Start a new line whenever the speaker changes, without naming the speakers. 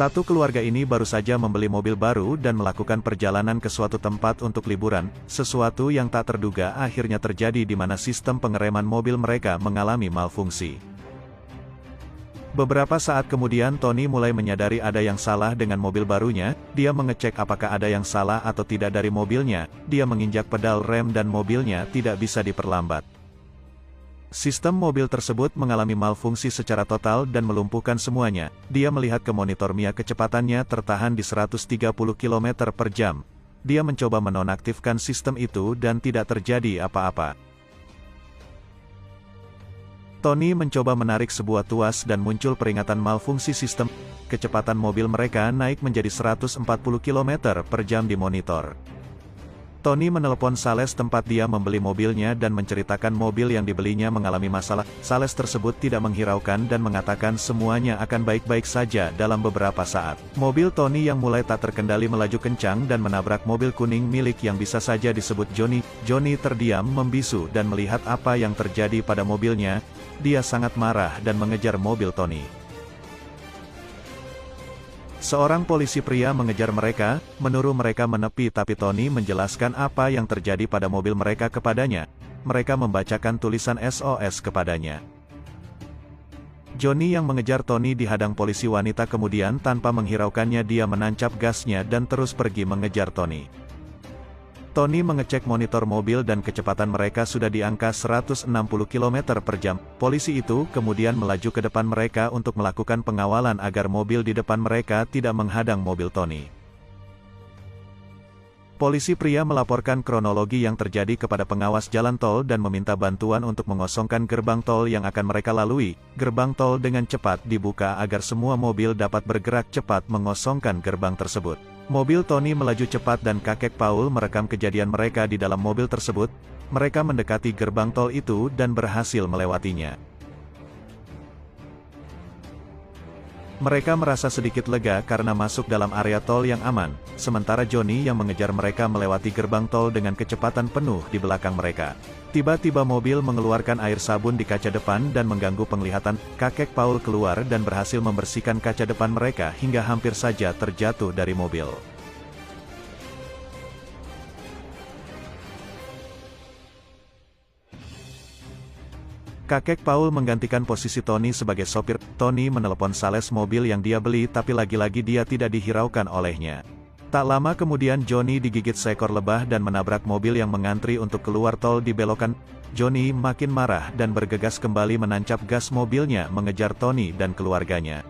Satu keluarga ini baru saja membeli mobil baru dan melakukan perjalanan ke suatu tempat untuk liburan, sesuatu yang tak terduga akhirnya terjadi di mana sistem pengereman mobil mereka mengalami malfungsi. Beberapa saat kemudian Tony mulai menyadari ada yang salah dengan mobil barunya, dia mengecek apakah ada yang salah atau tidak dari mobilnya, dia menginjak pedal rem dan mobilnya tidak bisa diperlambat. Sistem mobil tersebut mengalami malfungsi secara total dan melumpuhkan semuanya. Dia melihat ke monitor Mia kecepatannya tertahan di 130 km per jam. Dia mencoba menonaktifkan sistem itu dan tidak terjadi apa-apa. Tony mencoba menarik sebuah tuas dan muncul peringatan malfungsi sistem. Kecepatan mobil mereka naik menjadi 140 km per jam di monitor. Tony menelepon sales tempat dia membeli mobilnya dan menceritakan mobil yang dibelinya mengalami masalah. Sales tersebut tidak menghiraukan dan mengatakan semuanya akan baik-baik saja dalam beberapa saat. Mobil Tony yang mulai tak terkendali melaju kencang dan menabrak mobil kuning milik yang bisa saja disebut Johnny. Johnny terdiam membisu dan melihat apa yang terjadi pada mobilnya. Dia sangat marah dan mengejar mobil Tony. Seorang polisi pria mengejar mereka, menyuruh mereka menepi tapi Tony menjelaskan apa yang terjadi pada mobil mereka kepadanya. Mereka membacakan tulisan SOS kepadanya. Johnny yang mengejar Tony dihadang polisi wanita kemudian tanpa menghiraukannya dia menancap gasnya dan terus pergi mengejar Tony. Tony mengecek monitor mobil dan kecepatan mereka sudah di angka 160 km per jam. Polisi itu kemudian melaju ke depan mereka untuk melakukan pengawalan agar mobil di depan mereka tidak menghadang mobil Tony. Polisi pria melaporkan kronologi yang terjadi kepada pengawas jalan tol dan meminta bantuan untuk mengosongkan gerbang tol yang akan mereka lalui. Gerbang tol dengan cepat dibuka agar semua mobil dapat bergerak cepat mengosongkan gerbang tersebut. Mobil Tony melaju cepat dan kakek Paul merekam kejadian mereka di dalam mobil tersebut. Mereka mendekati gerbang tol itu dan berhasil melewatinya. Mereka merasa sedikit lega karena masuk dalam area tol yang aman, sementara Johnny yang mengejar mereka melewati gerbang tol dengan kecepatan penuh di belakang mereka. Tiba-tiba mobil mengeluarkan air sabun di kaca depan dan mengganggu penglihatan. Kakek Paul keluar dan berhasil membersihkan kaca depan mereka hingga hampir saja terjatuh dari mobil. Kakek Paul menggantikan posisi Tony sebagai sopir. Tony menelepon sales mobil yang dia beli tapi lagi-lagi dia tidak dihiraukan olehnya. Tak lama kemudian Johnny digigit seekor lebah dan menabrak mobil yang mengantri untuk keluar tol di belokan. Johnny makin marah dan bergegas kembali menancap gas mobilnya mengejar Tony dan keluarganya.